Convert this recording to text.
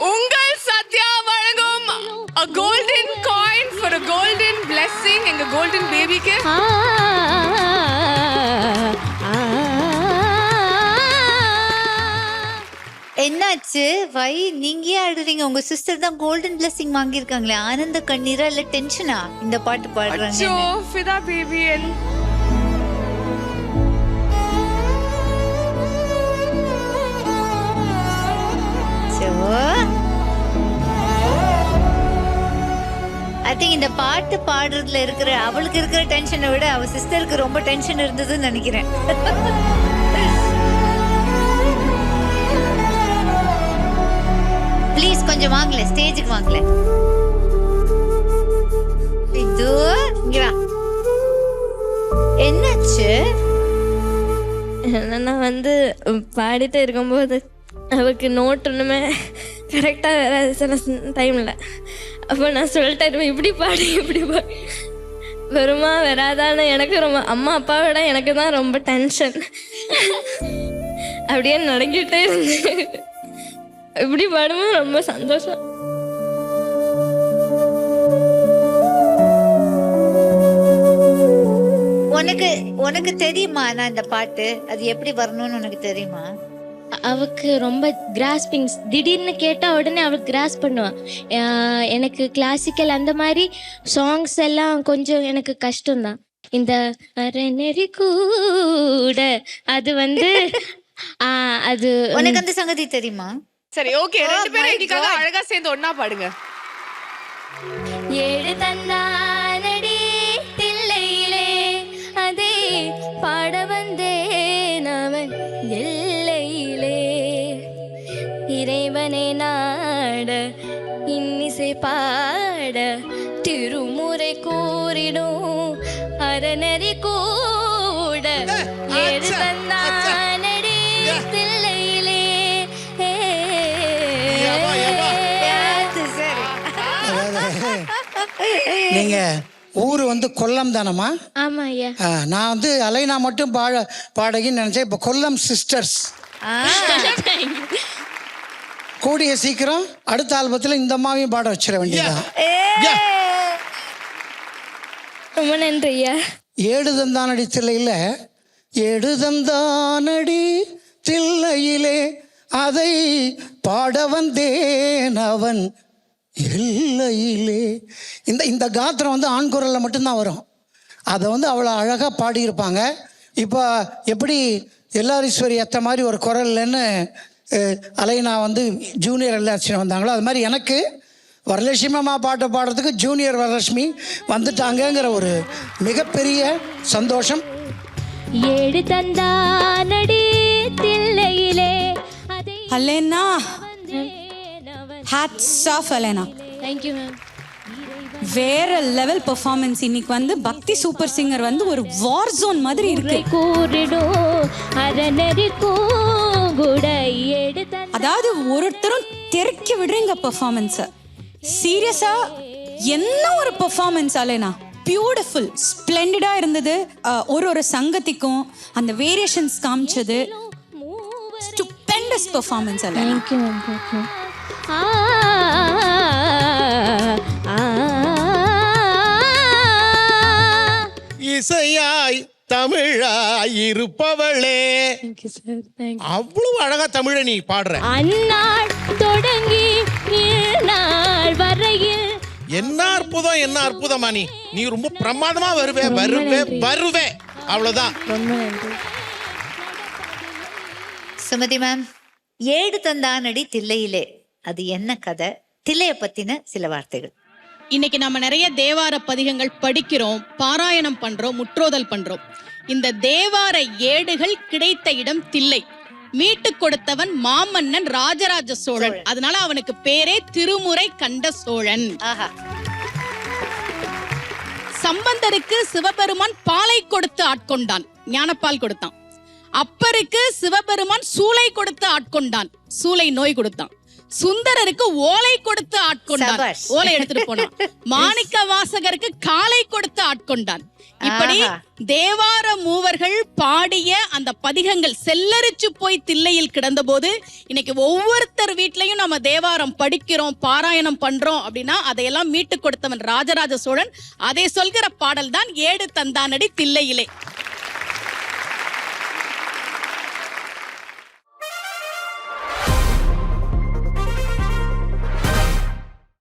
உங்கள் சத்யா வழங்கும் a golden coin for a golden blessing எங்க golden babyக்கு. என்னாச்சு வை நீங்க ஏன் ஆடுறீங்க? உங்க சிஸ்டர் தான் கோல்டன் பிளெஸிங் வாங்கியிருக்காங்களே, ஆனந்த கண்ணீரா இல்ல டென்ஷனா இந்த பாட்டு பாடுறாங்க? அச்சோ ஃபிதா பேபி. ஐ திங்க் இந்த பாட்டு பாடுறதுல இருக்கிற அவளுக்கு இருக்கிற டென்ஷனை விட அவ சிஸ்டருக்கு ரொம்ப டென்ஷன் இருந்ததுன்னு நினைக்கிறேன். ப்ளீஸ் கொஞ்சம் வாங்கல, ஸ்டேஜுக்கு வாங்கல. இது இங்க வா. என்னாச்சு? நான் பாடிட்டு இருக்கும்போது அவருக்கு நோட் ஒன்றுமே கரெக்டாக வராது சில டைமில். அப்போ நான் சொல்லிட்டேன், இப்படி பாடி இப்படி பாடி வருமா வராதான்னு. எனக்கு ரொம்ப அம்மா அப்பாவை விட எனக்கு தான் ரொம்ப டென்ஷன். அப்படியே நடங்கிட்டே இருந்தேன். இப்படி பாடும்போது ரொம்ப சந்தோஷம். உனக்கு தெரியுமா நான் இந்த பாட்டு அது எப்படி வரணும்னு உனக்கு தெரியுமா? அவளுக்கு ரொம்ப கிராஸ்பிங்ஸ், திடீர்னு கேட்டால் உடனே அவளுக்கு கிராஸ் பண்ணுவான். எனக்கு கிளாசிக்கல் அந்த மாதிரி சாங்ஸ் எல்லாம் கொஞ்சம் எனக்கு கஷ்டம்தான். இந்த அரணெறி கூட அது அது உனக்கு அந்த சங்கதி தெரியுமா? சரி ஓகே, ரெண்டு பேரும் இன்னைக்காக அழகா சேர்ந்து ஒண்ணா பாடுங்க. ஏழு தந்தானடி தில்லையிலே அதே பாட வந்தேன் அவன் எல்லையிலே, இறைவனை நாட இன்னிசை பாட திருமுறை கூறிடும் அரணறி கூட. ஏழு தந்தானடி தில்லையிலே. நீங்க ஊரு கொல்லம் தானம்மா? ஆமா ஐயா. நான் அலைனா மட்டும் பாடகின்னு நினைச்சேன். இப்ப கொல்லம் சிஸ்டர்ஸ். கூடிய சீக்கிரம் அடுத்த ஆல்பத்தில் இந்த அம்மாவையும் பாட வச்சிட வேண்டியதான். ரொம்ப நன்றி ஐயா. ஏடு தந்தானடி தில்லையில, ஏடு தந்தானடி தில்லையிலே அதை பாட வந்தேன் அவன் எல்லையிலே. இந்த காத்திரம் ஆண் குரலில் மட்டும்தான் வரும். அதை அவ்வளோ அழகாக பாடியிருப்பாங்க. இப்போ எப்படி எல்லாரீஸ்வரி அத்தை மாதிரி ஒரு குரல்லன்னு அலைனா ஜூனியர் எல்லாச்சும் வந்தாங்களோ, அது மாதிரி எனக்கு வரலட்சுமி அம்மா பாட்டை பாடுறதுக்கு ஜூனியர் வரலட்சுமி வந்துட்டாங்கங்கிற ஒரு மிகப்பெரிய சந்தோஷம். ஏடு தந்தானடி தில்லையிலே Alaina, hats off Alaina. Thank you ma'am. வேற லெவல் பெர்ஃபார்மன்ஸ். இன்னைக்கு பக்தி சூப்பர் சிங்கர் ஒரு வார் ஜோன் மாதிரி இருக்கு. அதாவது ஒருத்தரும் தெறிக்கி விடுறீங்க பெர்ஃபார்மன்ஸ். சீரியஸா என்ன ஒரு பெர்ஃபார்மன்ஸ் அலைனா. பியூட்டிஃபுல், ஸ்ப்ளெண்டிடா இருந்தது. ஒரு சங்கத்திக்கும் அந்த வேரியேஷன்ஸ் காமிச்சது. Stupendous performance Alaina. Thank you ma'am. Thank you. இசையாய் தமிழாய் இருப்பவளே. அவ்வளவு அழகா தமிழ நீ பாடுற. அந்நாள் தொடங்கி நாள் வரையில் என்ன அற்புதம், என்ன அற்புதமா நீ ரொம்ப பிரமாதமா வருவே வருவே வருவே. அவ்வளவுதான். ரொம்ப நன்றி சுமதி மேம். ஏடு தந்தானடி தில்லையிலே அது என்ன கதை? தில்லைய பத்தின சில வார்த்தைகள். இன்னைக்கு நம்ம நிறைய தேவார பதிகங்கள் படிக்கிறோம், பாராயணம் பண்றோம், முற்றோதல் பண்றோம். இந்த தேவார ஏடுகள் கிடைத்த இடம் தில்லை. மீட்டு கொடுத்தவன் மாமன்னன் ராஜராஜ சோழன். அதனால அவனுக்கு பேரே திருமுறை கண்ட சோழன். சம்பந்தருக்கு சிவபெருமான் பாலை கொடுத்து ஆட்கொண்டான், ஞானப்பால் கொடுத்தான். அப்பருக்கு சிவபெருமான் சூளை கொடுத்து ஆட்கொண்டான், சூளை நோய் கொடுத்தான். சுந்தரருக்கு ஓலை கொடுத்து ஆட்கொண்டான், ஓலை எடுத்துட்டு போனான். மாணிக்க வாசகருக்கு காலை கொடுத்து ஆட்கொண்டான். இப்படி தேவார மூவர்கள் பாடிய அந்த பதிகங்கள் செல்லரிச்சு போய் தில்லையில் கிடந்தபோது இன்னைக்கு ஒவ்வொருத்தர் வீட்லயும் நம்ம தேவாரம் படிக்கிறோம், பாராயணம் பண்றோம் அப்படின்னா அதையெல்லாம் மீட்டு கொடுத்தவன் ராஜராஜ சோழன். அதை சொல்கிற பாடல் தான் ஏடு தந்தானடி தில்லையிலே.